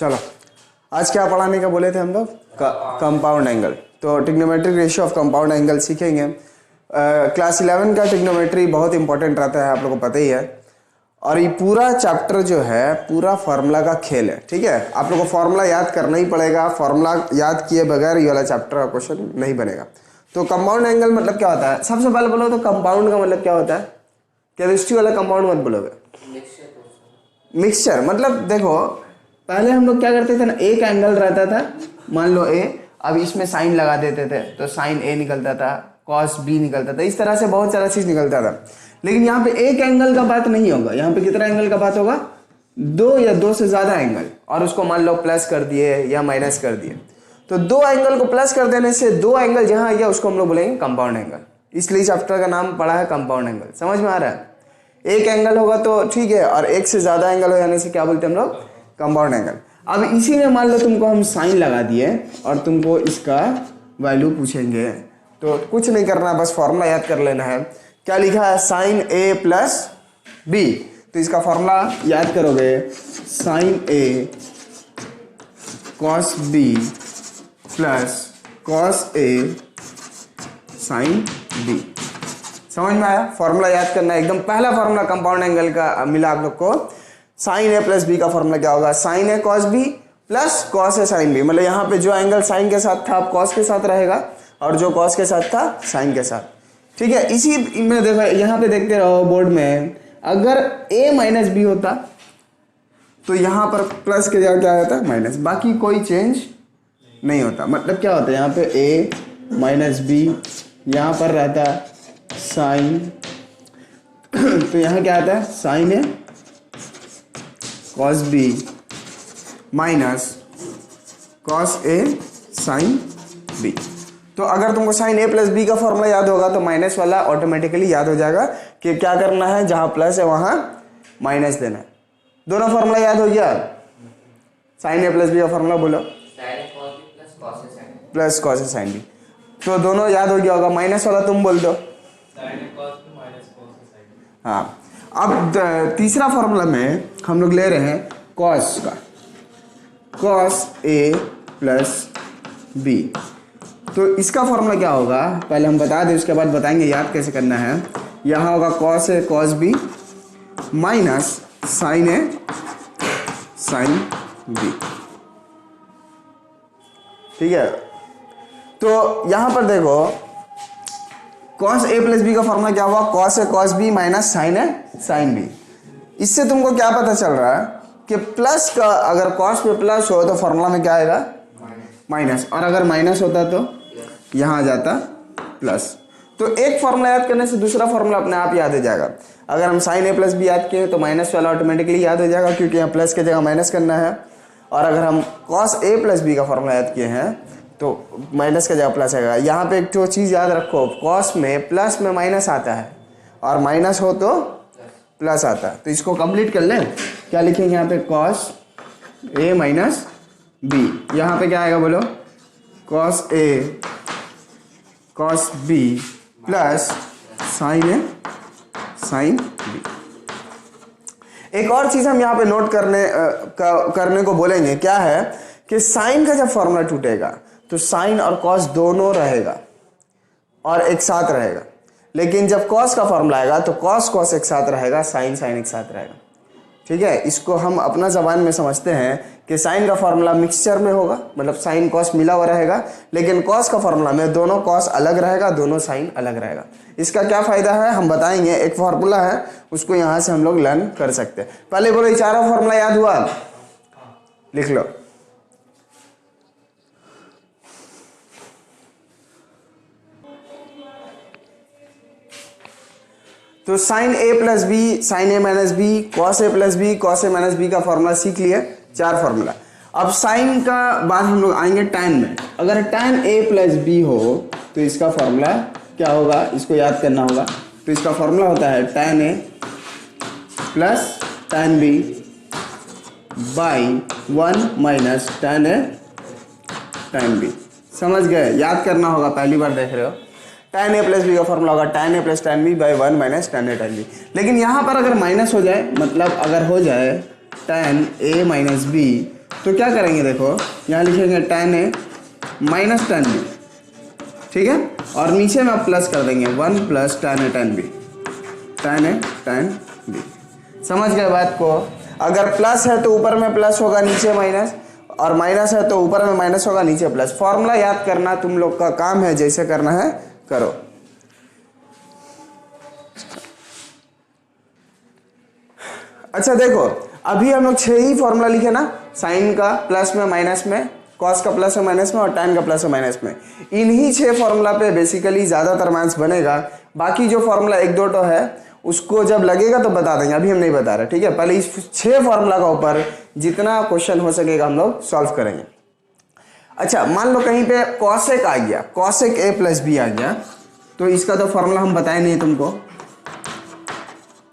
चलो आज क्या पढ़ाने का बोले थे हम लोग? Compound angle. तो trigonometric ratio of compound angle सीखेंगे। क्लास 11 का ट्रिग्नोमेट्री बहुत इंपॉर्टेंट रहता है, आप लोगों को पता ही है। और ये पूरा चैप्टर जो है पूरा फार्मूला का खेल है, ठीक है। आप लोगों को फार्मूला याद करना ही पड़ेगा, फार्मूला याद किए बगैर ये वाला चैप्टर का क्वेश्चन नहीं बनेगा। तो कंपाउंड एंगल मतलब क्या होता है? सबसे पहले बोलो तो कंपाउंड का मतलब क्या होता है? केमिस्ट्री वाला कंपाउंड मत बोलोगे, मिक्सचर। मतलब देखो पहले हम लोग क्या करते थे ना, एक एंगल रहता था, मान लो ए, अब इसमें साइन लगा देते थे तो साइन ए निकलता था, कॉस बी निकलता था, इस तरह से बहुत सारा चीज निकलता था। लेकिन यहाँ पे एक एंगल का बात नहीं होगा, यहाँ पे कितना एंगल का बात होगा? दो या दो से ज्यादा एंगल, और उसको मान लो प्लस कर दिए या माइनस कर दिए। तो दो एंगल को प्लस कर देने से दो एंगल जहां आ गया उसको हम लोग बोलेंगे कंपाउंड एंगल। इसलिए चैप्टर का नाम पड़ा है कंपाउंड एंगल। समझ में आ रहा है? एक एंगल होगा तो ठीक है, और एक से ज्यादा एंगल हो जाने से क्या बोलते हैं हम लोग? Compound angle. अब इसी में मान लो तुमको हम साइन लगा दिए और तुमको इसका वैल्यू पूछेंगे, तो कुछ नहीं करना, बस फॉर्मूला याद कर लेना है। क्या लिखा है? साइन ए प्लस बी। तो इसका फॉर्मूला याद करोगे, sign A cos B plus cos A sine B. समझ में आया? फॉर्मूला याद करना है एकदम। पहला फॉर्मूला कंपाउंड एंगल का मिला आप लोग को। साइन ए प्लस बी का फॉर्मूला क्या होगा? Sign A cos B plus cos A sine B. मतलब यहाँ पे जो एंगल साइन के साथ था अब कॉस के साथ रहेगा, और जो कॉस के साथ था साइन के साथ, ठीक है। इसी में देखो यहाँ पे देखते रहो बोर्ड में, अगर a माइनस बी होता तो यहाँ पर प्लस के जगह क्या होता? माइनस। बाकी कोई चेंज नहीं होता। मतलब क्या होता है? यहाँ पे a माइनस बी, यहाँ पर रहता साइन तो यहाँ क्या आता है? Sign A cos B minus cos A sine B. तो अगर तुमको साइन ए प्लस बी का फॉर्मूला याद होगा तो माइनस वाला ऑटोमेटिकली याद हो जाएगा कि क्या करना है, जहां प्लस है वहां माइनस देना है। दोनों फॉर्मूला याद हो गया? साइन ए प्लस बी का फॉर्मूला बोलो, plus cos A sine B. तो दोनों याद हो गया होगा। माइनस वाला तुम बोल दो। हाँ, अब तीसरा फॉर्मूला में हम लोग ले रहे हैं कॉस का, कॉस ए प्लस बी। तो इसका फॉर्मूला क्या होगा पहले हम बता दें, उसके बाद बताएंगे याद कैसे करना है। यहाँ होगा cos A cos B minus sign A sine B, ठीक है। तो यहाँ पर देखो कॉस ए प्लस बी का फॉर्मूला क्या हुआ? Cos A cos B minus sign A sine B. इससे तुमको क्या पता चल रहा है कि प्लस का, अगर कॉस पे प्लस हो तो फॉर्मूला में क्या आएगा? माइनस। और अगर माइनस होता तो यहाँ आ जाता प्लस। तो एक फॉर्मूला याद करने से दूसरा फॉर्मूला अपने आप याद हो जाएगा। अगर हम साइन ए प्लस बी याद किए तो माइनस वाला ऑटोमेटिकली याद हो जाएगा, क्योंकि यहाँ प्लस की जगह माइनस करना है। और अगर हम कॉस ए प्लस बी का फॉर्मूला याद किए हैं तो माइनस का जगह प्लस आएगा। यहाँ पे एक तो चीज़ याद रखो, कॉस में प्लस में माइनस आता है और माइनस हो तो प्लस आता है। तो इसको कंप्लीट कर लें। क्या लिखेंगे यहाँ पे? Cos A minus B. यहाँ पे क्या आएगा बोलो? Cos A cos B plus sign A sine B. एक और चीज हम यहाँ पे नोट करने को बोलेंगे, क्या है कि साइन का जब फॉर्मूला टूटेगा तो साइन और कॉस दोनों रहेगा और एक साथ रहेगा। लेकिन जब कॉस का फॉर्मूला आएगा तो कॉस कॉस एक साथ रहेगा, साइन साइन एक साथ रहेगा, ठीक है। इसको हम अपना जबान में समझते हैं कि साइन का फॉर्मूला मिक्सचर में होगा, मतलब साइन कॉस मिला हुआ रहेगा। लेकिन कॉस का फॉर्मूला में दोनों कॉस अलग रहेगा, दोनों साइन अलग रहेगा। इसका क्या फायदा है हम बताएंगे। एक फॉर्मूला है, उसको यहाँ से हम लोग लर्न कर सकते हैं। पहले बोलो, ये चारों फॉर्मूला याद हुआ? लिख लो। तो sign A plus B, sign A minus B, cos A plus B, cos A minus B का फॉर्मूला सीख लिए, चार फॉर्मूला। अब साइन का बाद हम लोग आएंगे टैन में। अगर टैन ए प्लस बी हो तो इसका फॉर्मूला क्या होगा? इसको याद करना होगा। तो इसका फॉर्मूला होता है tan A plus tan B by 1 minus tan A tan B. समझ गए? याद करना होगा, पहली बार देख रहे हो। tan a प्लस बी का फॉर्मूला होगा tan a plus tan b by 1 minus tan a tan b। लेकिन यहाँ पर अगर माइनस हो जाए, मतलब अगर हो जाए tan a माइनस b तो क्या करेंगे, देखो यहाँ लिखेंगे tan A minus tan B, ठीक है, और नीचे में आप प्लस कर देंगे 1 plus tan A tan B, tan A tan B। समझ गए बात को? अगर प्लस है तो ऊपर में प्लस होगा, नीचे माइनस, और माइनस है तो ऊपर में माइनस होगा, नीचे प्लस। फॉर्मूला याद करना तुम लोग का काम है, जैसे करना है करो। अच्छा देखो, अभी हम लोग 6 ही फॉर्मूला लिखे ना, साइन का प्लस में माइनस में, कॉस का प्लस में माइनस में, और टैन का प्लस में माइनस में। इन्हीं 6 फॉर्मूला पे बेसिकली ज़्यादातर मार्क्स बनेगा। बाकी जो फॉर्मूला 1-2 तो है उसको जब लगेगा तो बता देंगे, अभी हम नहीं बता रहे, ठीक है। पहले इस 6 फॉर्मूला का ऊपर जितना क्वेश्चन हो सकेगा हम लोग सॉल्व करेंगे। अच्छा मान लो कहीं पे कॉसेक आ गया, कॉसेक A प्लस बी आ गया, तो इसका तो फॉर्मूला हम बताए नहीं तुमको।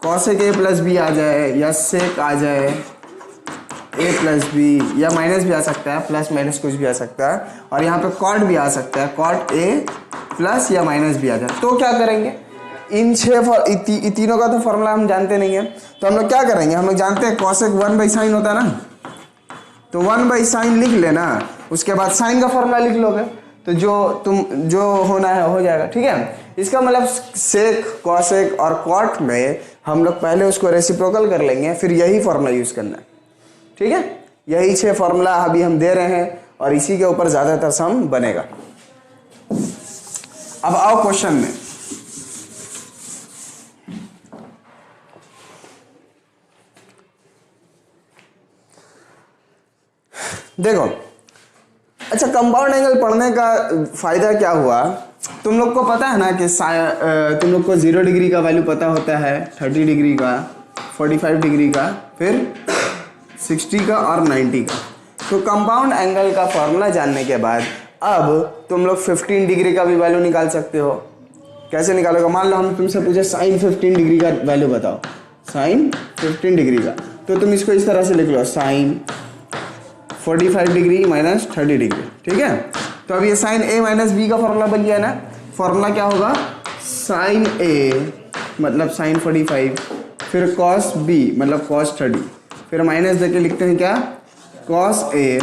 कॉसेक A प्लस बी आ जाए या सेक आ जाए A प्लस बी, या माइनस भी आ सकता है, प्लस माइनस कुछ भी आ सकता है, और यहाँ पे कॉट भी आ सकता है, कॉट A प्लस या माइनस भी आ जाए। तो क्या करेंगे, इन 6 तीनों का तो फॉर्मूला हम जानते नहीं है, तो हम लोग क्या करेंगे, हम लोग जानते हैं कॉसेक 1/sin होता है ना, तो 1/sin लिख लेना, उसके बाद साइन का फॉर्मूला लिख लोगे, तो जो होना है हो जाएगा, ठीक है। इसका मतलब सेक, कॉसेक और कॉट में हम लोग पहले उसको रेसिप्रोकल कर लेंगे, फिर यही फॉर्मूला यूज करना है, ठीक है। यही 6 फॉर्मूला अभी हम दे रहे हैं और इसी के ऊपर ज्यादातर सम बनेगा। अब आओ क्वेश्चन में। देखो, अच्छा कंपाउंड एंगल पढ़ने का फायदा क्या हुआ, तुम लोग को पता है ना कि तुम लोग को 0 डिग्री का वैल्यू पता होता है, 30 डिग्री का, 45 डिग्री का, फिर 60 का और 90 का। तो कंपाउंड एंगल का फॉर्मूला जानने के बाद अब तुम लोग 15 डिग्री का भी वैल्यू निकाल सकते हो। कैसे निकालोगे, मान लो हम तुमसे पूछे साइन 15 डिग्री का वैल्यू बताओ, साइन 15 डिग्री का, तो तुम इसको इस तरह से लिख लो, साइन 45 डिग्री माइनस 30 डिग्री, ठीक है। तो अब ये साइन A माइनस बी का फॉर्मूला बन गया ना। फॉर्मूला क्या होगा, साइन A मतलब साइन 45, फिर कॉस B मतलब कॉस 30, फिर माइनस देके लिखते हैं क्या, कॉस A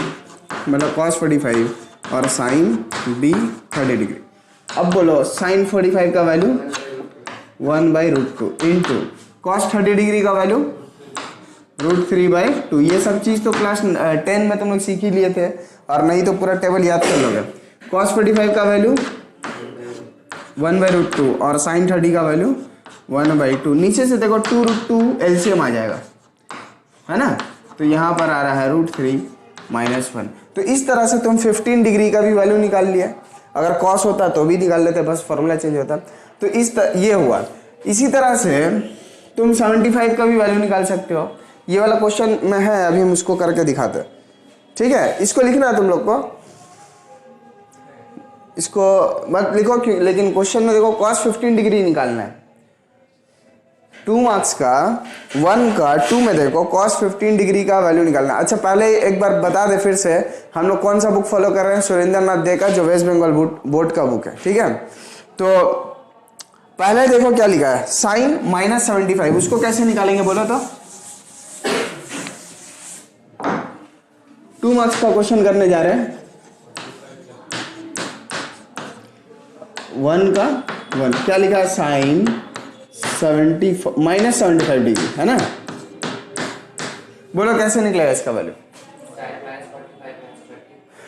मतलब कॉस 45 और साइन B 30 डिग्री। अब बोलो साइन 45 का वैल्यू 1/√2 इंटू कॉस 30 डिग्री का वैल्यू √3/2। ये सब चीज़ तो क्लास 10 में तुम लोग सीख ही लिए थे, और नहीं तो पूरा टेबल याद कर लोगे। cos 45 का वैल्यू 1/√2 और sin 30 का वैल्यू 1/2। नीचे से देखो 2√2 एलसीएम आ जाएगा, है ना, तो यहाँ पर आ रहा है √3 - 1। तो इस तरह से तुम 15 डिग्री का भी वैल्यू निकाल लिया। अगर cos होता तो भी निकाल लेते, बस फॉर्मूला चेंज होता। तो ये हुआ। इसी तरह से तुम 75 का भी वैल्यू निकाल सकते हो। ये वाला क्वेश्चन में है, अभी हम उसको करके दिखाते हैं, ठीक है। इसको लिखना है तुम लोग को, इसको मत लिखो क्यों, लेकिन क्वेश्चन में देखो cos 15 डिग्री निकालना है। 2 मार्क्स का 1 का 2 में देखो cos 15 डिग्री का वैल्यू निकालना है। अच्छा पहले एक बार बता दे फिर से, हम लोग कौन सा बुक फॉलो कर रहे हैं, सुरेंद्र नाथ दे का, जो वेस्ट बंगाल बोर्ड का बुक है, ठीक है। तो पहले देखो क्या लिखा है, साइन -75, उसको कैसे निकालेंगे बोलो तो। 2 मार्क्स का क्वेश्चन करने जा रहे हैं, 1 का 1 क्या लिखा है, साइन -75 डिग्री, है ना। बोलो कैसे निकलेगा इसका वैल्यू।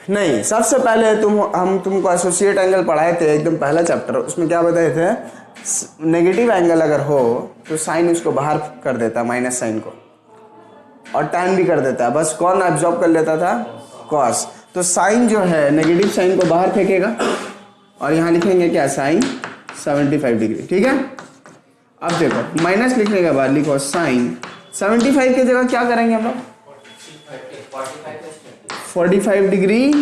नहीं, सबसे पहले हम तुमको एसोसिएट एंगल पढ़ाए थे एकदम पहला चैप्टर, उसमें क्या बताए थे, नेगेटिव एंगल अगर हो तो साइन उसको बाहर कर देता है, माइनस साइन को, और टैन भी कर देता है, बस कौन एब्जॉर्ब कर लेता था, कॉस। तो साइन जो है नेगेटिव साइन को बाहर फेंकेगा, और यहाँ लिखेंगे क्या, साइन 75 डिग्री, ठीक है। अब देखो माइनस लिखने के बाद लिखो साइन 75 की जगह क्या करेंगे हम लोग, 45 डिग्री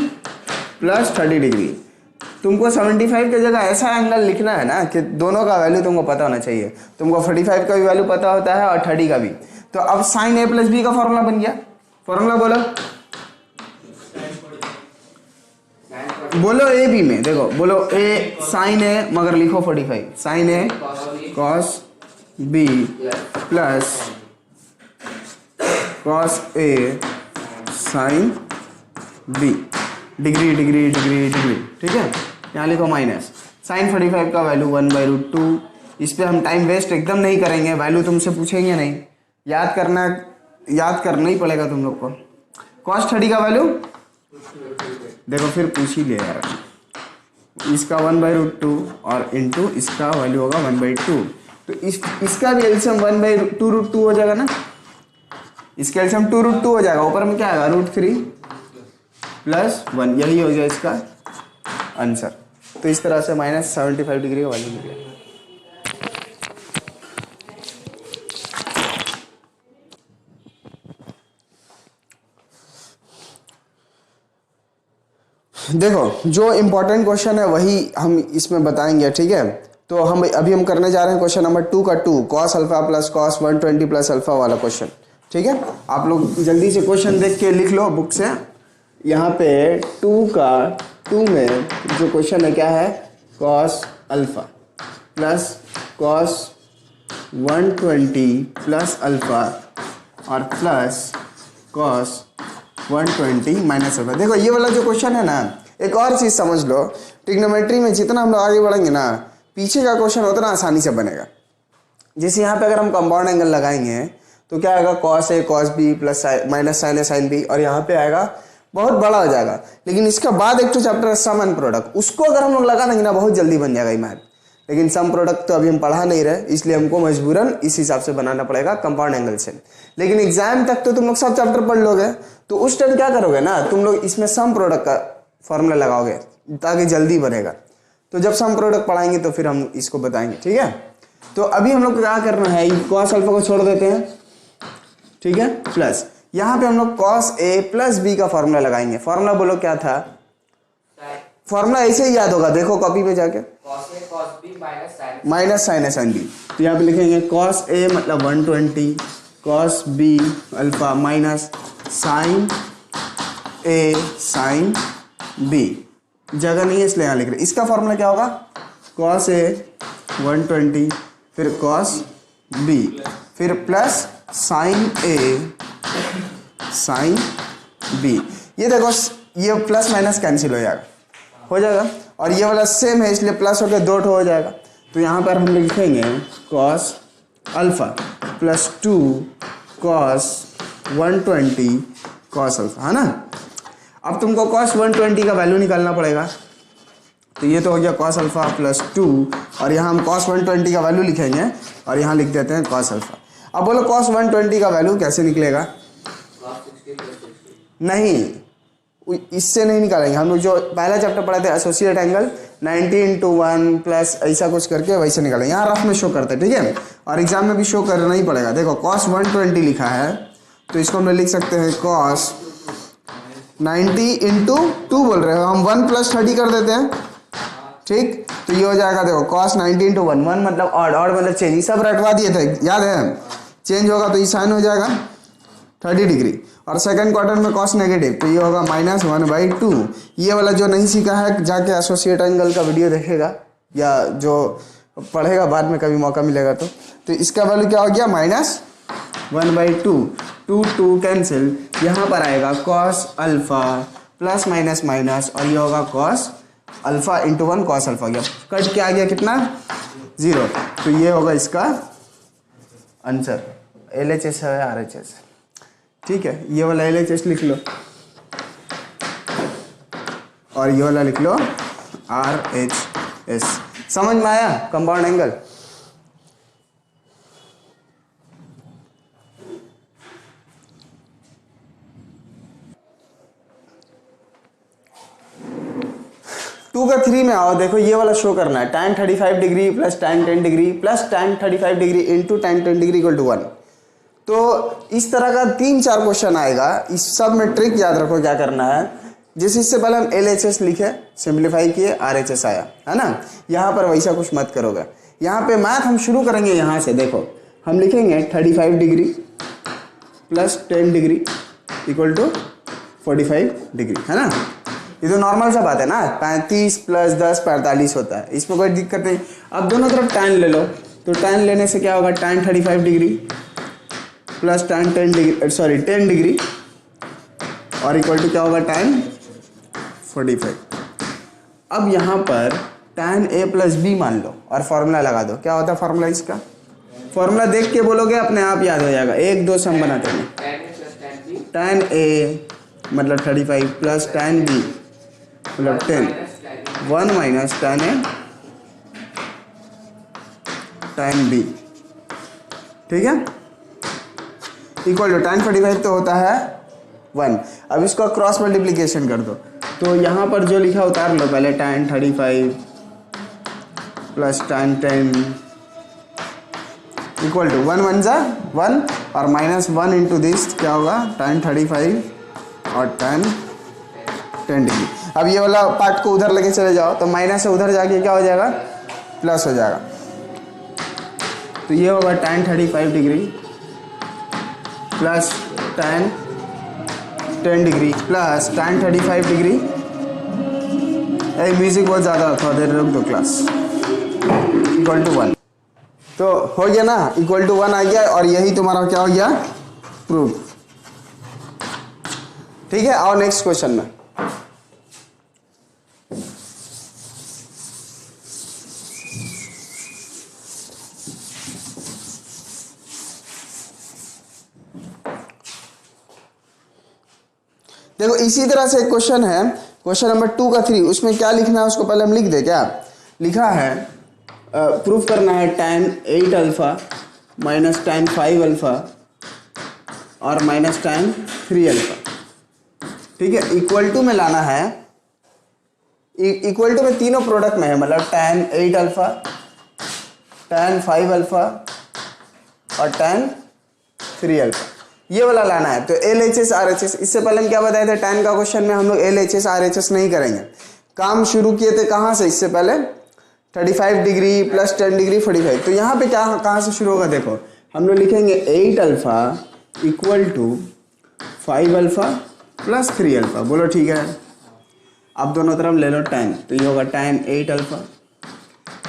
प्लस 30 डिग्री। तुमको 75 की जगह ऐसा एंगल लिखना है ना कि दोनों का वैल्यू तुमको पता होना चाहिए। तुमको 45 का भी वैल्यू पता होता है और 30 का भी। तो अब साइन A प्लस बी का फॉर्मूला बन गया। फॉर्मूला बोलो, बोलो ए बी में, देखो बोलो ए साइन A मगर लिखो 45, sine A cos B plus cos A sine B, degree degree degree degree, ठीक है। यहाँ लिखो माइनस साइन 45 का वैल्यू 1/√2। इस पर हम टाइम वेस्ट एकदम नहीं करेंगे, वैल्यू तुमसे पूछेंगे नहीं, याद करना ही पड़ेगा तुम लोग को। cos 30 का वैल्यू देखो, फिर पूछ ही लिया यार, इसका 1/√2 और इंटू इसका वैल्यू होगा 1/2, तो इसका भी एलसीएम 1/2√2 हो जाएगा ना, इसका एलसीएम 2√2 हो जाएगा, ऊपर में क्या आएगा √3 + 1, यही हो गया इसका आंसर। तो इस तरह से -75 डिग्री का वैल्यू निकलेगा। देखो जो इम्पोर्टेंट क्वेश्चन है वही हम इसमें बताएंगे, ठीक है। तो हम करने जा रहे हैं क्वेश्चन नंबर 2 का 2 cos अल्फा + cos 120 + अल्फा वाला क्वेश्चन, ठीक है। आप लोग जल्दी से क्वेश्चन देख के लिख लो बुक से। यहाँ पे 2 का 2 में जो क्वेश्चन है क्या है, cos अल्फा + cos 120 + अल्फा और प्लस cos 120 - अल्फा। देखो ये वाला जो क्वेश्चन है ना, एक और चीज़ समझ लो, ट्रिग्नोमेट्री में जितना हम लोग आगे बढ़ेंगे ना, पीछे का क्वेश्चन उतना आसानी से बनेगा। जैसे यहाँ पे अगर हम कंपाउंड एंगल लगाएंगे तो क्या आएगा, cos A cos B + minus sin A sin B, और यहाँ पे आएगा बहुत बड़ा हो जाएगा। लेकिन इसके बाद एक तो चैप्टर है सम एंड प्रोडक्ट, उसको अगर हम लोग लगा देंगे ना बहुत जल्दी बन जाएगा ये मैथ। लेकिन सम प्रोडक्ट तो अभी हम पढ़ा नहीं रहे, इसलिए हमको मजबूरन इस हिसाब से बनाना पड़ेगा कंपाउंड एंगल से। लेकिन एग्जाम तक तो तुम लोग सब चैप्टर पढ़ लोगे, तो उस टाइम क्या करोगे ना, तुम लोग इसमें सम प्रोडक्ट का फॉर्मूला लगाओगे ताकि जल्दी बनेगा। तो जब सम प्रोडक्ट पढ़ाएंगे तो फिर हम इसको बताएंगे, ठीक है। तो अभी हम लोग क्या करना है, cos अल्फा को छोड़ देते हैं, ठीक है, प्लस यहाँ पे हम लोग cos A + B का फॉर्मूला लगाएंगे। फॉर्मूला बोलो क्या था, फॉर्मूला ऐसे ही याद होगा, देखो कॉपी पे जाके, cos A cos B minus sin A sin B। तो यहाँ पे लिखेंगे cos A मतलब 120, cos B alpha minus sin A sin B, जगह नहीं है इसलिए यहाँ लिख रहे। इसका फॉर्मूला क्या होगा, cos A 120 फिर cos B फिर plus sin A sin B। ये देखो ये प्लस माइनस कैंसिल हो जाएगा और ये वाला सेम है इसलिए प्लस होकर 2 हो जाएगा। तो यहाँ पर हम लिखेंगे cos alpha + 2 cos 120 cos alpha, है ना। अब तुमको cos 120 का वैल्यू निकालना पड़ेगा, तो ये तो हो गया cos अल्फा + 2 और यहाँ हम cos 120 का वैल्यू लिखेंगे और यहाँ लिख देते हैं cos अल्फा। अब बोलो cos 120 का वैल्यू कैसे निकलेगा, नहीं इससे नहीं निकालेंगे, हम लोग जो पहला चैप्टर पढ़े थे एसोसिएट एंगल 90 × 1 प्लस ऐसा कुछ करके वैसे निकालेंगे। यहाँ रफ में शो करते हैं, ठीक है, और एग्जाम में भी शो करना ही पड़ेगा। देखो cos 120 लिखा है तो इसको हम लिख सकते हैं cos 90 × 2 बोल रहे हो, हम 1 + 30 कर देते हैं, ठीक। तो ये हो जाएगा, देखो cos 90 × 1, 1 मतलब ऑड मतलब चेंज, सब रटवा दिए थे याद है, चेंज होगा तो ये साइन हो जाएगा 30 डिग्री, और सेकंड क्वार्टर में cos नेगेटिव तो ये होगा -1/2। ये वाला जो नहीं सीखा है जाके एसोसिएट एंगल का वीडियो देखेगा या जो पढ़ेगा बाद में कभी मौका मिलेगा तो इसका वैल्यू क्या हो गया, -1/2, 2 कैंसिल, यहाँ पर आएगा cos alpha plus minus minus और ये होगा cos अल्फा × 1 cos अल्फा, गया कट के आ गया कितना 0। तो ये होगा इसका आंसर, LHS है RHS, ठीक है। ये वाला LHS लिख लो और ये वाला लिख लो RHS। समझ में आया कंपाउंड एंगल। टू का 3 में आओ, देखो ये वाला शो करना है, tan 35 degree + tan 10 degree + tan 35 degree × tan 10 degree = 1। तो इस तरह का 3-4 क्वेश्चन आएगा, इस सब में ट्रिक याद रखो क्या करना है। जैसे इससे पहले हम LHS लिखे, सिंप्लीफाई किए, RHS आया, है ना। यहाँ पर वैसा कुछ मत करोगे, यहाँ पे मैथ हम शुरू करेंगे यहाँ से। देखो हम लिखेंगे 35 डिग्री + 10 डिग्री = 45 डिग्री, है ना। ये तो नॉर्मल सा बात है ना, 35 + 10 45 होता है, इसमें कोई दिक्कत नहीं। अब दोनों तरफ tan ले लो, तो tan लेने से क्या होगा, tan 35 degree + tan 10 degree 10 degree और इक्वल टू क्या होगा tan 45। अब यहाँ पर tan a प्लस बी मान लो और फॉर्मूला लगा दो। क्या होता है फॉर्मूला इसका? फॉर्मूला देख के बोलोगे अपने आप याद हो जाएगा। एक दो सम बनाते हैं। tan a मतलब 35 प्लस tan b मतलब 10, 1 minus tan a tan b, ठीक है, इक्वल टू tan 45 तो होता है 1। अब इसको क्रॉस मल्टीप्लीकेशन कर दो, तो यहाँ पर जो लिखा उतार लो पहले। tan 35 plus tan 10 equal to 1 1 जा 1 और माइनस 1 इंटू दिस क्या होगा tan 35 और tan 10 डिग्री। अब ये वाला पार्ट को उधर लेके चले जाओ तो माइनस से उधर जाके क्या हो जाएगा प्लस हो जाएगा। तो ये होगा tan 35 degree plus tan 10 degree plus tan 35 degree. Music बहुत ज़्यादा थोड़ा देर रुक दो क्लास। इक्वल टू 1 तो हो गया ना, इक्वल टू 1 आ गया और यही तुम्हारा क्या हो गया प्रूफ। ठीक है, आओ नेक्स्ट क्वेश्चन में। देखो इसी तरह से एक क्वेश्चन है, क्वेश्चन नंबर 2 का 3। उसमें क्या लिखना है उसको पहले हम लिख दे। क्या लिखा है? प्रूफ करना है tan 8 alpha minus tan 5 alpha और माइनस tan 3 अल्फा। ठीक है, इक्वल टू में लाना है। इक्वल टू में तीनों प्रोडक्ट में है, मतलब tan 8 अल्फा, tan 5 अल्फा और tan 3 अल्फा, ये वाला लाना है। तो LHS RHS, इससे पहले हम क्या बताए थे tan का क्वेश्चन में हम लोग LHS RHS नहीं करेंगे। काम शुरू किए थे कहाँ से? इससे पहले 35 डिग्री प्लस 10 डिग्री 45। तो यहाँ पे क्या कहाँ से शुरू होगा? देखो हम लोग लिखेंगे 8 alpha equal to 5 alpha plus 3 alpha. बोलो ठीक है। अब दोनों तरफ ले लो tan, तो ये होगा tan 8 अल्फा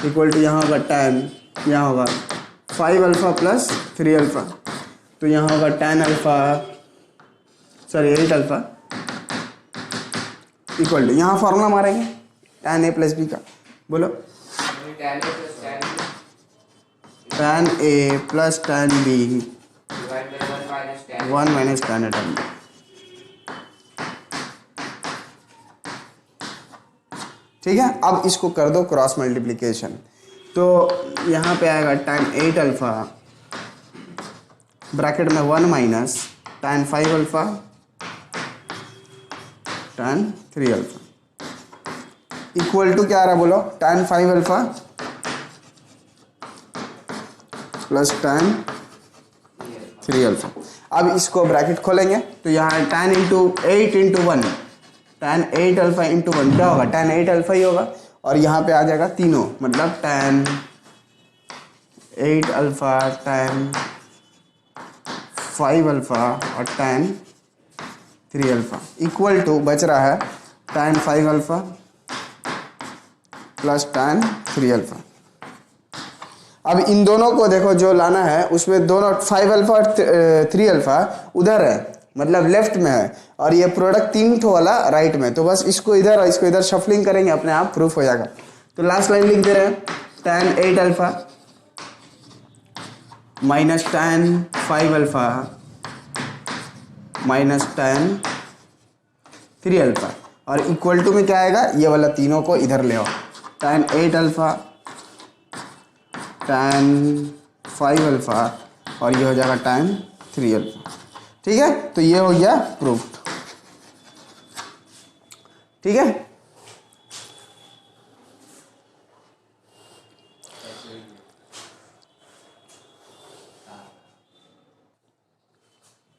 इक्वल टू यहाँ होगा tan, यहाँ होगा 5 अल्फा प्लस 3 अल्फा, तो यहाँ होगा tan alpha 8 alpha equal to, यहाँ फॉर्मूला मारेंगे tan a प्लस बी का। बोलो tan a plus tan b 1 minus tan a tan b। ठीक है, अब इसको कर दो क्रॉस मल्टीप्लिकेशन। तो यहाँ पे आएगा tan 8 अल्फा ब्रैकेट में 1 minus tan 5 alpha tan 3 alpha equal to क्या आ रहा है? बोलो tan 5 alpha plus tan 3 alpha. अब इसको ब्रैकेट खोलेंगे तो यहाँ tan into 8 into 1, tan 8 alpha into 1 क्या होगा? tan 8 अल्फा ही होगा। और यहाँ पे आ जाएगा तीनों, मतलब tan 8 अल्फा tan 5 अल्फा और tan 3 अल्फा इक्वल टू बच रहा है tan 5 alpha plus tan 3 alpha. अब इन दोनों को देखो जो लाना है उसमें दोनों 5 अल्फा और 3 अल्फा उधर है, मतलब लेफ्ट में है, और ये प्रोडक्ट 3 ठो वाला राइट में। तो बस इसको इधर और इसको इधर शफलिंग करेंगे, अपने आप प्रूफ हो जाएगा। तो लास्ट लाइन लिख दे रहे हैं tan 8 alpha minus tan 5 alpha minus tan 3 alpha और इक्वल टू में क्या आएगा? ये वाला तीनों को इधर ले आओ, tan 8 अल्फा tan 5 अल्फा और ये हो जाएगा tan 3 अल्फा। ठीक है, तो ये हो गया प्रूफ। ठीक है,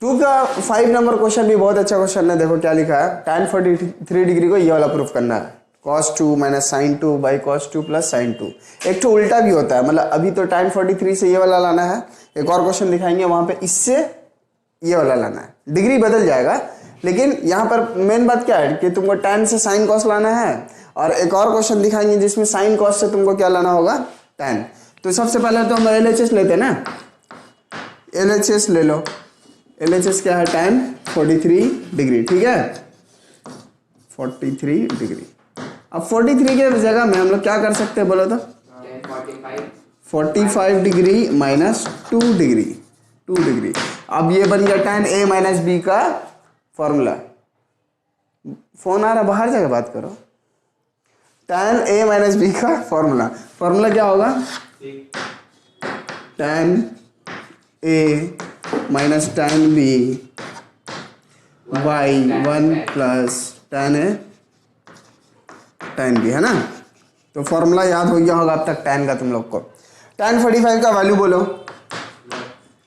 टू का 5 नंबर क्वेश्चन भी बहुत अच्छा क्वेश्चन है। देखो क्या लिखा है, tan 43 डिग्री को ये वाला प्रूफ करना है। cos 2 minus sin 2 by cos 2 plus sin 2। एक तो उल्टा भी होता है, मतलब अभी तो tan 43 से ये वाला लाना है, एक और क्वेश्चन दिखाएंगे वहां पे इससे ये वाला लाना है, डिग्री बदल जाएगा। लेकिन यहाँ पर मेन बात क्या है कि तुमको tan से sin cos लाना है, और एक और क्वेश्चन दिखाएंगे जिसमें sin cos से तुमको क्या लाना होगा tan। तो सबसे पहले तो हम LHS लेते हैं ना, LHS ले लो। LHS क्या है tan 43 डिग्री, ठीक है 43 डिग्री। अब 43 के जगह में हम लोग क्या कर सकते हैं बोलो तो 45 डिग्री माइनस 2 डिग्री, 2 डिग्री। अब ये बन गया tan A माइनस बी का फॉर्मूला। फोन आ रहा, बाहर जाकर बात करो। tan A माइनस बी का फॉर्मूला, फॉर्मूला क्या होगा tan A minus tan B by 1 plus tan A tan B, है ना। तो फॉर्मूला याद हो गया होगा अब तक tan का तुम लोग को। tan 45 का वैल्यू बोलो,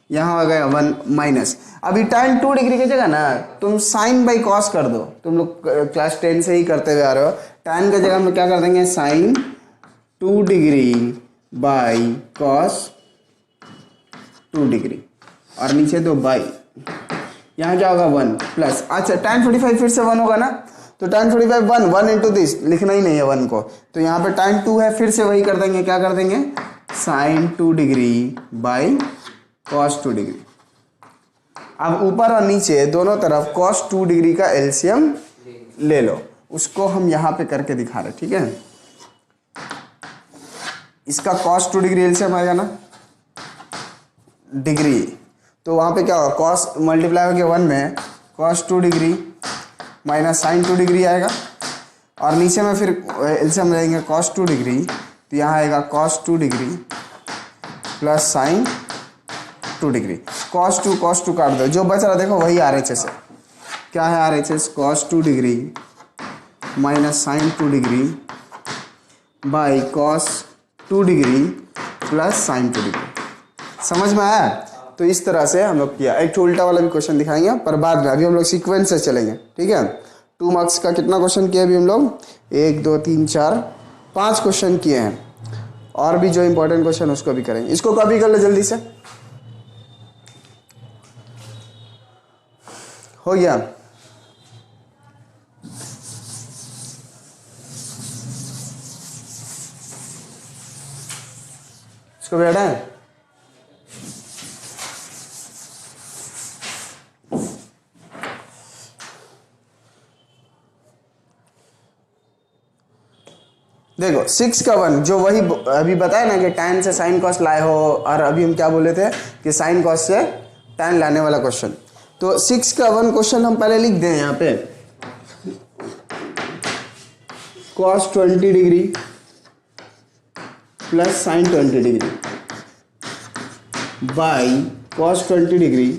यहाँ आ गया 1 माइनस। अभी tan 2 डिग्री की जगह ना तुम साइन बाई कॉस कर दो, तुम लोग क्लास 10 से ही करते हुए आ रहे हो। tan की जगह हम क्या कर देंगे sine 2 degree by cos 2 degree और नीचे दो बाई, यहाँ क्या होगा 1 प्लस। अच्छा tan 45 फिर से 1 होगा ना, तो tan 45 1 इंटू दिस, लिखना ही नहीं है 1 को, तो यहाँ पे tan 2 है, फिर से वही कर देंगे, क्या कर देंगे sine 2 degree by cos 2 degree. अब ऊपर और नीचे दोनों तरफ cos 2 डिग्री का एलसीएम ले लो, उसको हम यहाँ पे करके दिखा रहे, ठीक है। इसका cos 2 डिग्री एलसीएम आएगा ना डिग्री, तो वहाँ पे क्या होगा cos मल्टीप्लाई हो गया 1 में cos 2 degree minus sine 2 degree आएगा, और नीचे में फिर एलसीएम लेंगे cos 2 डिग्री, तो यहाँ आएगा cos 2 degree plus sine 2 degree. cos 2 काट दो, जो बच रहा देखो वही RHS है। क्या है RHS cos 2 degree minus sine 2 degree by cos 2 degree plus sine 2 degree. समझ में आया। तो इस तरह से हम लोग किया। एक उल्टा वाला भी क्वेश्चन दिखाएंगे पर बाद में, अभी हम लोग सीक्वेंस से चलेंगे, ठीक है। 2 मार्क्स का कितना क्वेश्चन किया अभी हम लोग 1 2 3 4 5 क्वेश्चन किए हैं, और भी जो इंपॉर्टेंट क्वेश्चन उसको भी करेंगे। इसको कॉपी कर लो जल्दी से, हो गया। इसको भी हटाएं। देखो 6 का 1 जो वही अभी बताया ना कि tan से साइन कॉस लाए हो, और अभी हम क्या बोले थे कि साइन कॉस से tan लाने वाला क्वेश्चन। तो 6 का 1 क्वेश्चन हम पहले लिख दें यहाँ पे cos 20 degree plus sine 20 degree by cos 20 degree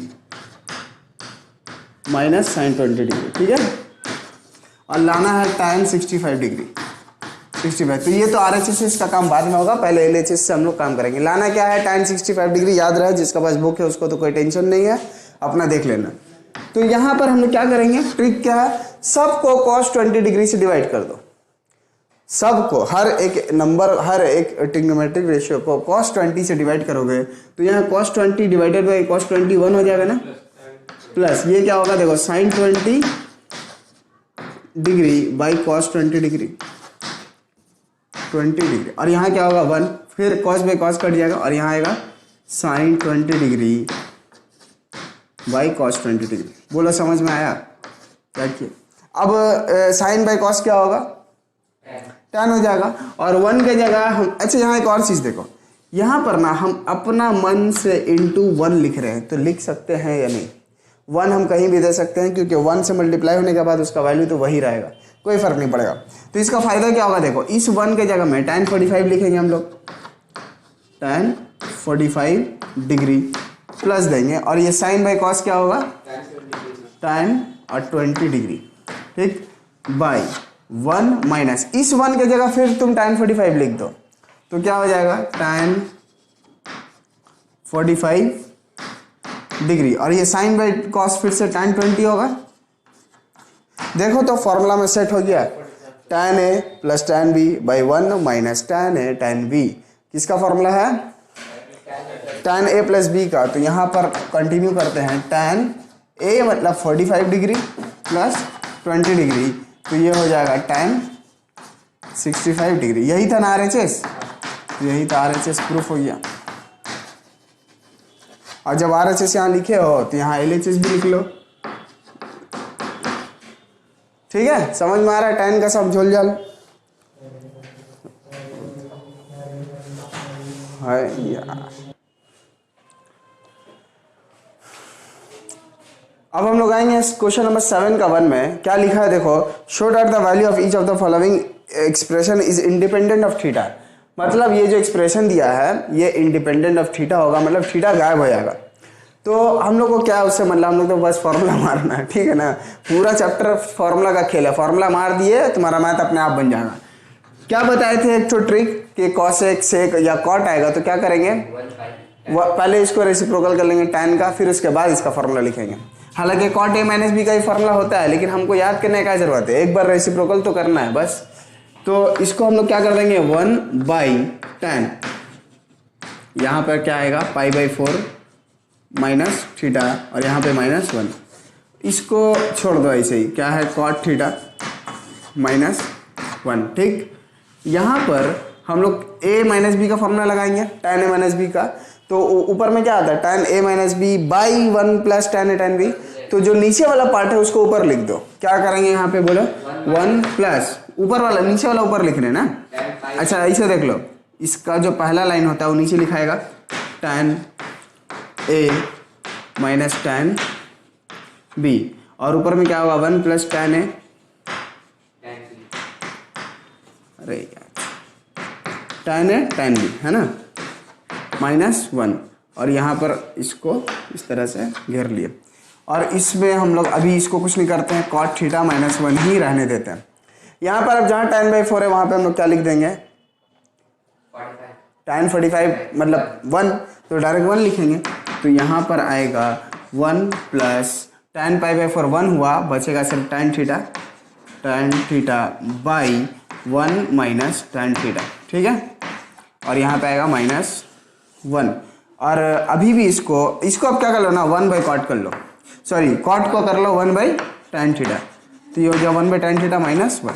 minus sine 20 degree, ठीक है। और लाना है tan 65 डिग्री 65। तो ये तो RHS का काम बाद में होगा, पहले LHS से हम लोग काम करेंगे। लाना क्या है tan 65 डिग्री, याद रहे, जिसका पास बुक है उसको तो कोई टेंशन नहीं है, अपना देख लेना। तो यहाँ पर हम लोग क्या करेंगे, ट्रिक क्या है, सबको cos 20 डिग्री से डिवाइड कर दो, सबको, हर एक नंबर, हर एक ट्रिग्नोमेट्रिक रेशियो को cos 20 से डिवाइड करोगे तो यहाँ cos 20 डिवाइडेड बाई cos 20 1 हो जाएगा ना, प्लस ये क्या होगा देखो sine 20 degree by cos 20 degree 20 degree, और यहाँ क्या होगा 1, फिर cos बाई cos कट जाएगा, और यहाँ आएगा sine 20 degree by cos 20 degree. बोलो समझ में आया क्या किया। अब साइन बाई cos क्या होगा tan हो जाएगा, और 1 के जगह हम, अच्छा यहाँ एक और चीज़ देखो, यहाँ पर ना हम अपना मन से इंटू 1 लिख रहे हैं, तो लिख सकते हैं या नहीं। 1 हम कहीं भी दे सकते हैं, क्योंकि 1 से मल्टीप्लाई होने के बाद उसका वैल्यू तो वही रहेगा, कोई फर्क नहीं पड़ेगा। तो इसका फायदा क्या होगा देखो, इस 1 के जगह में tan 45 लिखेंगे हम लोग, tan 45 डिग्री प्लस देंगे, और ये साइन बाई कॉस क्या होगा tan और 20 डिग्री, ठीक, बाई 1 माइनस इस 1 के जगह फिर तुम tan 45 लिख दो, तो क्या हो जाएगा tan 45 डिग्री, और ये साइन बाई कॉस फिर से tan 20 होगा। देखो तो फॉर्मूला में सेट हो गया, tan A plus tan B by 1 minus tan A tan B। किसका फॉर्मूला है tan A प्लस B का। तो यहाँ पर कंटिन्यू करते हैं, tan A मतलब 45 डिग्री प्लस 20 डिग्री, तो ये हो जाएगा tan 65 डिग्री। यही था ना RHS, यही था RHS, प्रूफ हो गया। और जब RHS यहाँ लिखे हो तो यहाँ LHS भी लिख लो। ठीक है, समझ में आ रहा है tan का सब झोल झाल है यार। अब हम लोग आएंगे क्वेश्चन नंबर 7 का 1 में। क्या लिखा है देखो, show that the value of each of the following expression is independent of theta. मतलब ये जो एक्सप्रेशन दिया है ये इंडिपेंडेंट ऑफ थीटा होगा, मतलब थीटा गायब हो जाएगा। तो हम लोग को क्या है उससे मतलब, हम लोग तो बस फॉर्मूला मारना है, ठीक है ना। पूरा चैप्टर फॉर्मूला का खेल है, फॉर्मूला मार दिए तुम्हारा मैथ अपने आप बन जाएगा। क्या बताए थे एक तो ट्रिक कि कॉसेक सेक या कॉट आएगा तो क्या करेंगे, पहले इसको रेसिप्रोकल कर लेंगे tan का, फिर उसके बाद इसका फॉर्मूला लिखेंगे। हालांकि cot a माइनस बी का ही फॉर्मूला होता है, लेकिन हमको याद करने का जरूरत है, एक बार रेसिप्रोकल तो करना है बस। तो इसको हम लोग क्या कर देंगे 1/tan, यहाँ पर क्या आएगा π/4 माइनस थीटा और यहाँ पे -1। इसको छोड़ दो ऐसे ही, क्या है cot थीटा -1। ठीक, यहाँ पर हम लोग a माइनस बी का फॉर्मूला लगाएंगे, tan a माइनस बी का। तो ऊपर में क्या आता है tan a minus B by 1 plus tan a tan b। तो जो नीचे वाला पार्ट है उसको ऊपर लिख दो। क्या करेंगे यहाँ पे बोलो 1 प्लस ऊपर वाला, नीचे वाला ऊपर लिख रहे हैं ना। अच्छा ऐसे देख लो, इसका जो पहला लाइन होता है वो नीचे लिखाएगा tan a minus tan b, और ऊपर में क्या होगा 1 प्लस tan a, अरे यार tan a tan b है ना, -1। और यहाँ पर इसको इस तरह से घेर लिए, और इसमें हम लोग अभी इसको कुछ नहीं करते हैं, cot थीटा -1 ही रहने देते हैं। यहाँ पर अब जहाँ tan/4 है वहाँ पे हम लोग क्या लिख देंगे 45, tan 45 मतलब 1, तो डायरेक्ट 1 लिखेंगे। तो यहाँ पर आएगा 1 प्लस tan π/4 1 हुआ, बचेगा सिर्फ tan theta by 1 minus tan theta. ठीक है, और यहाँ पे आएगा -1। और अभी भी इसको अब क्या कर लो ना 1/cot कर लो, सॉरी cot को कर लो 1/tan थीटा, तो ये हो गया 1/tan थीटा -1।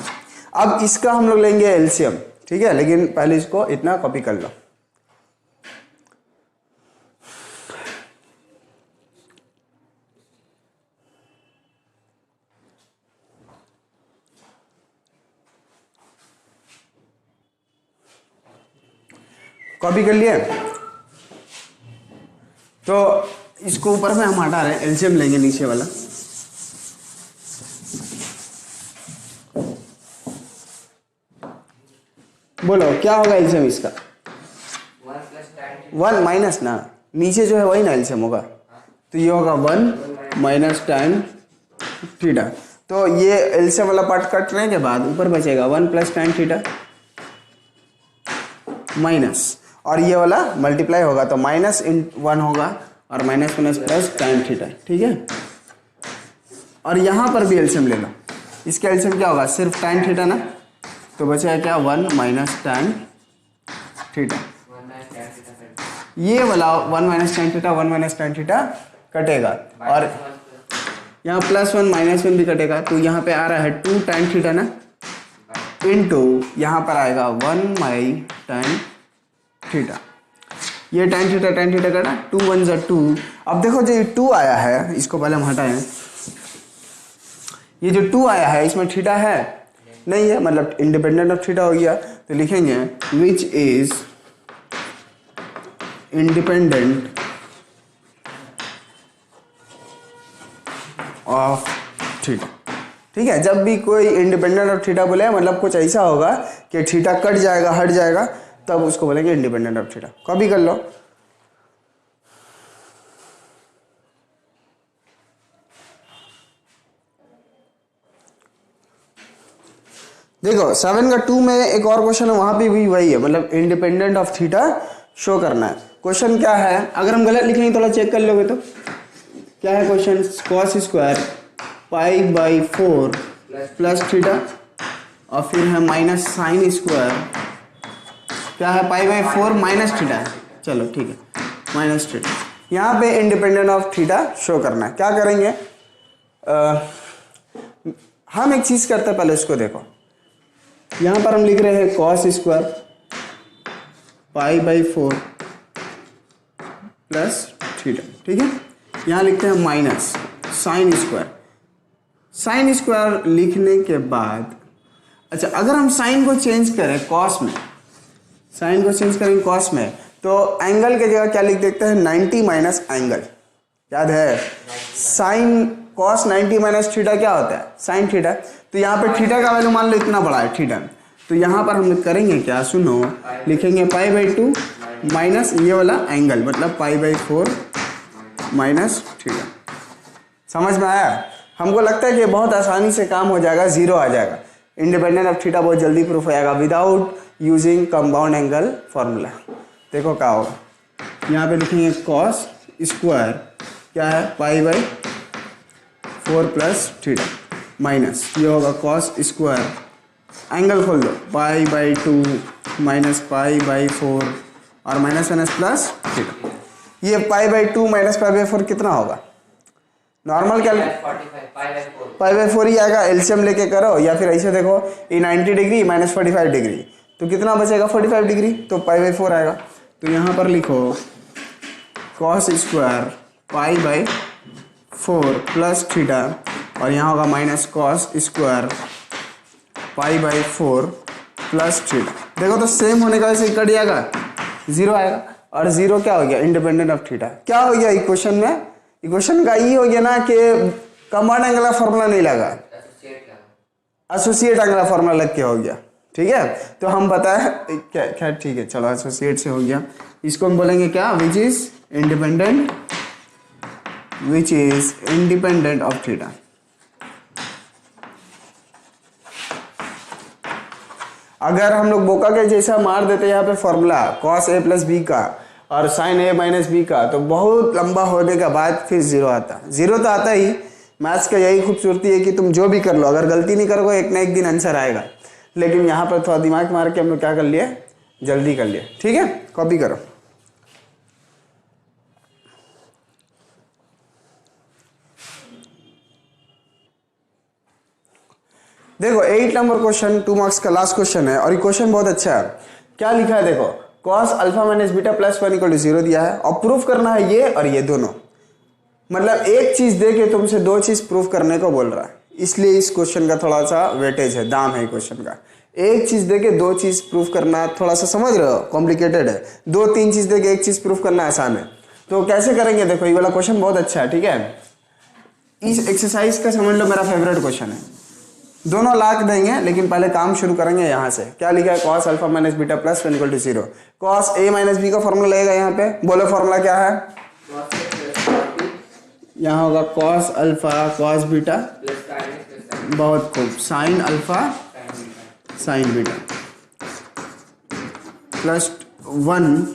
अब इसका हम लोग लेंगे एलसीएम, ठीक है, लेकिन पहले इसको इतना कॉपी कर लो। कॉपी कर लिए, तो इसको ऊपर में हम हटा रहे हैं, एलसीएम लेंगे नीचे वाला। बोलो क्या होगा एलसीएम इसका 1 माइनस ना, नीचे जो है वही ना एलसीएम होगा, तो ये होगा 1 माइनस tan थीटा। तो ये एलसीएम वाला पार्ट कटने के बाद ऊपर बचेगा 1 प्लस tan थीटा माइनस, और ये वाला मल्टीप्लाई होगा तो -1 होगा और माइनस प्लस tan थीटा। ठीक है, और यहाँ पर भी एलसीएम ले लो, इसका एलसीएम क्या होगा सिर्फ tan थीटा ना, तो बचेगा क्या 1 माइनस tan थीटा। ये वाला 1 minus tan theta 1 minus tan theta कटेगा, और यहाँ +1 -1 भी कटेगा, तो यहाँ पे आ रहा है 2 tan थीटा ना, इनटू यहाँ पर आएगा 1 बाई tan थीटा। ये tan थीटा कटा, 2 1 ज़ा 2। अब देखो जो 2 आया है, इसको पहले हम हटाएं, ये जो 2 आया है इसमें थीटा है नहीं है, मतलब इंडिपेंडेंट ऑफ थीटा हो गया। तो लिखेंगे which is independent of theta. ठीक है, जब भी कोई इंडिपेंडेंट ऑफ थीटा बोले मतलब कुछ ऐसा होगा कि थीटा कट जाएगा हट जाएगा, तब उसको बोलेंगे इंडिपेंडेंट ऑफ थीटा। कॉपी कर लो। देखो 7 का 2 में एक और क्वेश्चन है, वहां पे भी वही है, मतलब इंडिपेंडेंट ऑफ थीटा शो करना है। क्वेश्चन क्या है, अगर हम गलत लिखेंगे थोड़ा चेक कर लोगे तो क्या है question, cos square π/4 plus theta, और फिर है माइनस साइन स्क्वायर, क्या है π/4 माइनस थीटा है, चलो ठीक है माइनस थीटा। यहाँ पे इंडिपेंडेंट ऑफ थीटा शो करना है। क्या करेंगे, हम एक चीज करते हैं, पहले इसको देखो, यहाँ पर हम लिख रहे हैं cos स्क्वायर π/4 प्लस थीटा, ठीक है। यहाँ लिखते हैं minus sine square. Sine square लिखने के बाद अच्छा अगर हम साइन को चेंज करें कॉस में, साइन को चेंज करेंगे कॉस में, तो एंगल के जगह क्या लिख देते हैं 90 माइनस एंगल, याद है साइन कॉस 90 माइनस थीटा क्या होता है साइन थीटा। तो यहाँ पे थीटा का वैल्यू मान लो इतना बड़ा है थीटा, तो यहाँ पर हम करेंगे क्या सुनो, लिखेंगे π/2 माइनस ये वाला एंगल मतलब π/4 माइनस थीटा। समझ में आया? हमको लगता है कि बहुत आसानी से काम हो जाएगा, जीरो आ जाएगा, इंडिपेंडेंट ऑफ थीटा बहुत जल्दी प्रूफ हो जाएगा without using compound angle formula. देखो क्या होगा, यहाँ पे लिखेंगे कॉस स्क्वायर क्या है π/4 प्लस थीटा माइनस ये होगा कॉस स्क्वायर एंगल खोल दो π/2 माइनस π/4 और माइनस प्लस थीटा। ये π/2 माइनस π/4 कितना होगा नॉर्मल क्या π/4 ही आएगा, एलसीएम लेके करो या फिर ऐसे देखो ये 90 डिग्री माइनस 45 डिग्री तो कितना बचेगा 45 डिग्री, तो π/4 आएगा। तो यहाँ पर लिखो कॉस स्क्वायर π/4 प्लस थीटा और यहाँ होगा minus cos square π/4 plus theta. देखो तो सेम होने का वैसे कट जाएगा, जीरो आएगा और जीरो क्या हो गया इंडिपेंडेंट ऑफ थीटा। क्या हो गया इक्वेशन में, इक्वेशन का ये हो गया ना कि कंपाउंड एंगल फॉर्मूला नहीं लगा, एसोसिएट एंगल फॉर्मूला लग के हो गया, ठीक है। तो हम पता है क्या क्या ठीक है चलो एसोसिएट से हो गया, इसको हम बोलेंगे क्या which is independent of theta. अगर हम लोग बोका के जैसा मार देते यहाँ पे formula cos a plus B का और sin a माइनस बी का तो बहुत लंबा होने के बाद फिर जीरो आता, जीरो तो आता ही। मैथ्स का यही खूबसूरती है कि तुम जो भी कर लो अगर गलती नहीं करोगे एक ना एक दिन आंसर आएगा, लेकिन यहाँ पर थोड़ा दिमाग मार के हम लोग क्या कर लिए जल्दी कर लिए, ठीक है। कॉपी करो। देखो 8 नंबर क्वेश्चन 2 मार्क्स का लास्ट क्वेश्चन है और ये क्वेश्चन बहुत अच्छा है। क्या लिखा है देखो cos alpha minus beta plus 1 = 0 दिया है और प्रूफ करना है ये और ये दोनों, मतलब एक चीज दे के तुमसे दो चीज प्रूफ करने को बोल रहा है, इसलिए इस क्वेश्चन का थोड़ा सा वेटेज है, दाम है क्वेश्चन का। एक चीज दे के दो चीज प्रूफ करना थोड़ा सा समझ रहे हो कॉम्प्लिकेटेड है, 2-3 चीज दे के एक चीज प्रूफ करना आसान है। तो कैसे करेंगे देखो, ये वाला क्वेश्चन बहुत अच्छा है, ठीक है। इस एक्सरसाइज का समझ लो मेरा फेवरेट क्वेश्चन है, दोनों लाख देंगे लेकिन पहले काम शुरू करेंगे यहाँ से। क्या लिखा है cos alpha minus beta plus 1 = 0। cos a minus B का फॉर्मूला लगेगा यहाँ पे, बोलो फॉर्मूला क्या है, यहाँ होगा cos अल्फा cos बीटा, बहुत खूब, sin alpha sin beta plus 1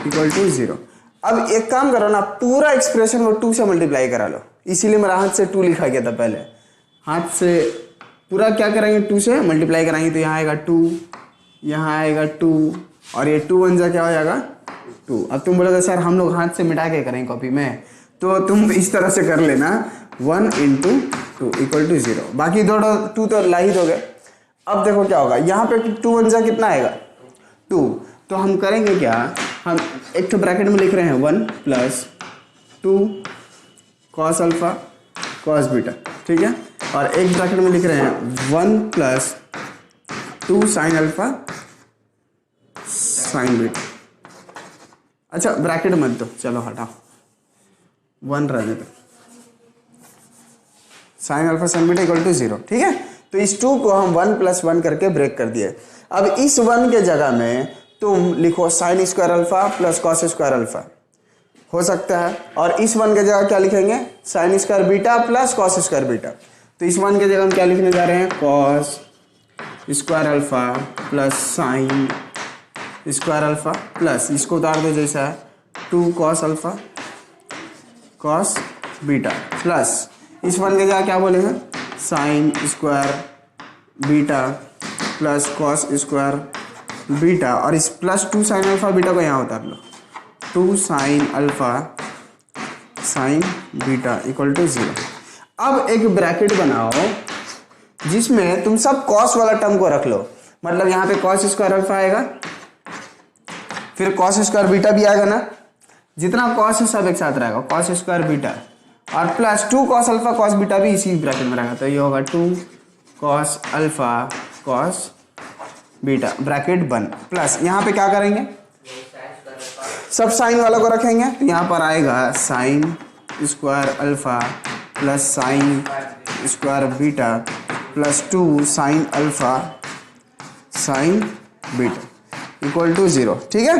= 0। अब एक काम करो ना, पूरा एक्सप्रेशन को 2 से मल्टीप्लाई करा लो, इसीलिए मेरा हाथ से 2 लिखा गया था पहले, हाथ से पूरा क्या करेंगे 2 से मल्टीप्लाई कराएंगे तो यहाँ आएगा 2, यहाँ आएगा 2 और ये 2 1 जा क्या हो जाएगा 2। अब तुम बोलोगे सर हम लोग हाथ से मिटा के करेंगे कॉपी में, तो तुम इस तरह से कर लेना 1 × 2 = 0, बाकी दो 2 तो ला ही दोगे। अब देखो क्या होगा, यहाँ पे 2 1 जा कितना आएगा 2, तो हम करेंगे क्या, हम एक तो ब्रैकेट में लिख रहे हैं 1 + 2 cos अल्फा cos बीटा, ठीक है, और एक ब्रैकेट में लिख रहे हैं 1 + 2 sin अल्फा sin बीटा। अच्छा ब्रैकेट मत दो, चलो हटाओ, 1 रहने दो, sin अल्फा sin बीटा = 0, ठीक है। तो इस 2 को हम 1 + 1 करके ब्रेक कर दिए। अब इस 1 के जगह में तुम लिखो sin square alpha plus cos square alpha, हो सकता है, और इस 1 के जगह क्या लिखेंगे sin square beta plus cos square beta. तो इस 1 के जगह हम क्या लिखने जा रहे हैं cos square alpha plus sin square alpha plus, इसको उतार दो जैसा है 2 cos alpha cos beta plus इस 1 के जगह क्या बोलेंगे sin square beta plus cos square beta, और इस प्लस 2 sin अल्फा बीटा को यहाँ उतार लो, 2 sin अल्फा sin बीटा = 0। अब एक ब्रैकेट बनाओ जिसमें तुम सब cos वाला टर्म को रख लो, मतलब यहाँ पे cos स्क्वायर अल्फा आएगा, फिर cos स्क्वायर बीटा भी आएगा ना, जितना कॉस है सब एक साथ रहेगा, कॉस स्क्वायर बीटा और plus 2 cos alpha cos beta भी इसी ब्रैकेट में रहेगा, तो ये होगा 2 cos alpha cos beta bracket बंद, प्लस यहाँ पे क्या करेंगे, सब साइन वालों को रखेंगे, तो यहाँ पर आएगा sine square alpha plus sine square beta plus 2 sine alpha sine beta equal to 0। ठीक है,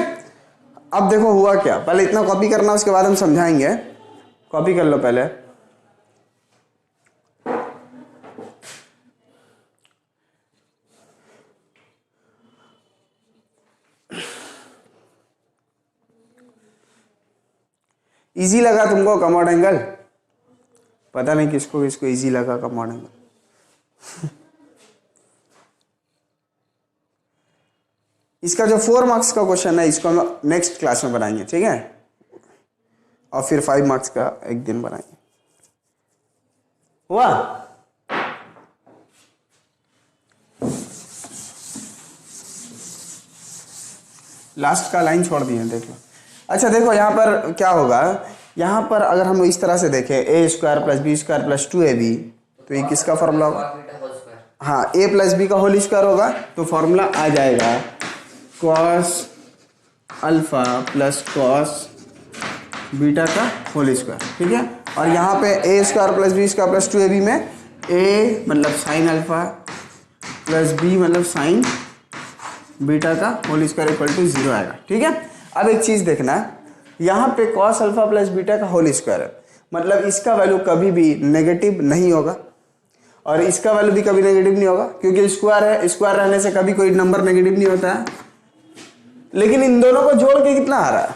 अब देखो हुआ क्या, पहले इतना कॉपी करना, उसके बाद हम समझाएंगे। कॉपी कर लो पहले। इजी लगा तुमको कमोड एंगल? पता नहीं किसको किसको इजी लगा कमोड एंगल। इसका जो 4 मार्क्स का क्वेश्चन है इसको हम नेक्स्ट क्लास में बनाएंगे, ठीक है, और फिर 5 मार्क्स का एक दिन बनाएंगे। हुआ? लास्ट का लाइन छोड़ दिए, देख लो। अच्छा देखो यहाँ पर क्या होगा, यहाँ पर अगर हम इस तरह से देखें A square plus B square plus 2ab, तो ये किसका फॉर्मूला होगा? हाँ, a प्लस बी का होल स्क्वायर होगा, तो फॉर्मूला आ जाएगा cos alpha plus cos beta का होल स्क्वायर। ठीक है, और यहाँ पे A square plus B square plus 2ab में a मतलब साइन अल्फा प्लस b मतलब साइन बीटा का होल स्क्वायर इक्वल टू 0 आएगा। ठीक है, अब एक चीज़ देखना, यहाँ पे कॉस अल्फा प्लस बीटा का होल स्क्वायर है, मतलब इसका वैल्यू कभी भी नेगेटिव नहीं होगा और इसका वैल्यू भी कभी नेगेटिव नहीं होगा, क्योंकि स्क्वायर है, स्क्वायर रहने से कभी कोई नंबर नेगेटिव नहीं होता है। लेकिन इन दोनों को जोड़ के कितना आ रहा है?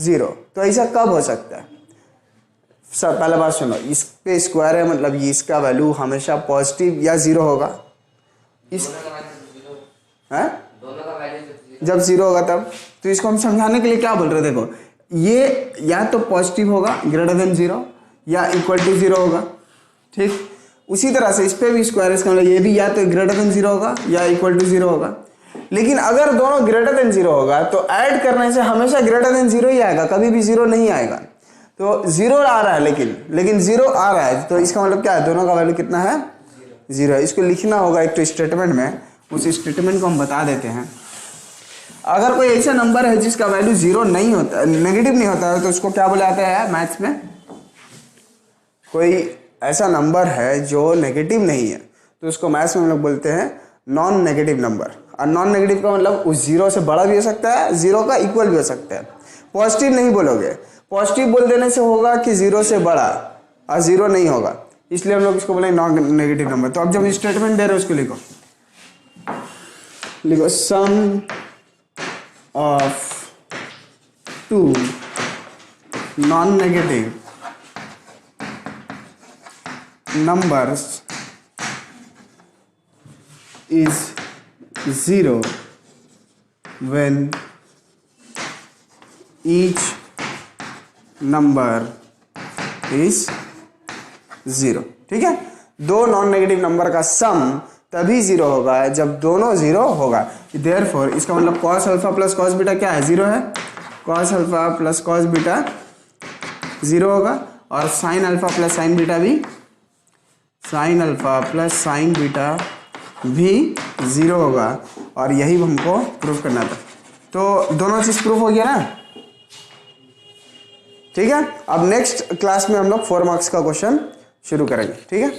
0। तो ऐसा कब हो सकता है? सब पहले बात सुनो, इस पे स्क्वायर है मतलब ये इसका वैल्यू हमेशा पॉजिटिव या 0 होगा। इस है जब 0 होगा तब, तो इसको हम समझाने के लिए क्या बोल रहे हैं, देखो ये या तो पॉजिटिव होगा ग्रेटर देन 0 या इक्वल टू 0 होगा। ठीक, उसी तरह से इस पे भी स्क्वायर है, इसका मतलब ये भी या तो ग्रेटर देन 0 होगा या इक्वल टू 0 होगा। लेकिन अगर दोनों ग्रेटर देन 0 होगा तो ऐड करने से हमेशा ग्रेटर देन 0 ही आएगा, कभी भी 0 नहीं आएगा। तो 0 आ रहा है लेकिन 0 आ रहा है, तो इसका मतलब क्या है, दोनों का वैल्यू कितना है? 0 है। इसको लिखना होगा एक तो स्टेटमेंट में, उस स्टेटमेंट को हम बता देते हैं। अगर कोई ऐसा नंबर है जिसका वैल्यू 0 नहीं होता, नेगेटिव नहीं होता है, तो उसको क्या बुलाते हैं मैथ्स में? कोई ऐसा नंबर है जो नेगेटिव नहीं है तो उसको मैथ्स में हम लोग बोलते हैं नॉन नेगेटिव नंबर। और नॉन नेगेटिव का मतलब उस 0 से बड़ा भी हो सकता है, 0 का इक्वल भी हो सकता है। पॉजिटिव नहीं बोलोगे, पॉजिटिव बोल देने से होगा कि 0 से बड़ा और 0 नहीं होगा, इसलिए हम लोग इसको बोलेंगे नॉन नेगेटिव नंबर। तो अब जब स्टेटमेंट दे रहे हो उसको लिखो सम of 2 non-negative numbers is 0 when each number is 0। ठीक है, दो नॉन नेगेटिव नंबर का सम तभी 0 होगा जब दोनों 0 होगा। देयरफॉर इसका मतलब cos alpha plus cos beta क्या है? 0 है। cos alpha plus cos beta 0 होगा और sin alpha plus sin beta भी, sin alpha plus sin beta भी 0 होगा, और यही हमको प्रूव करना था। तो दोनों चीज प्रूफ हो गया ना? ठीक है, अब नेक्स्ट क्लास में हम लोग 4 मार्क्स का क्वेश्चन शुरू करेंगे। ठीक है।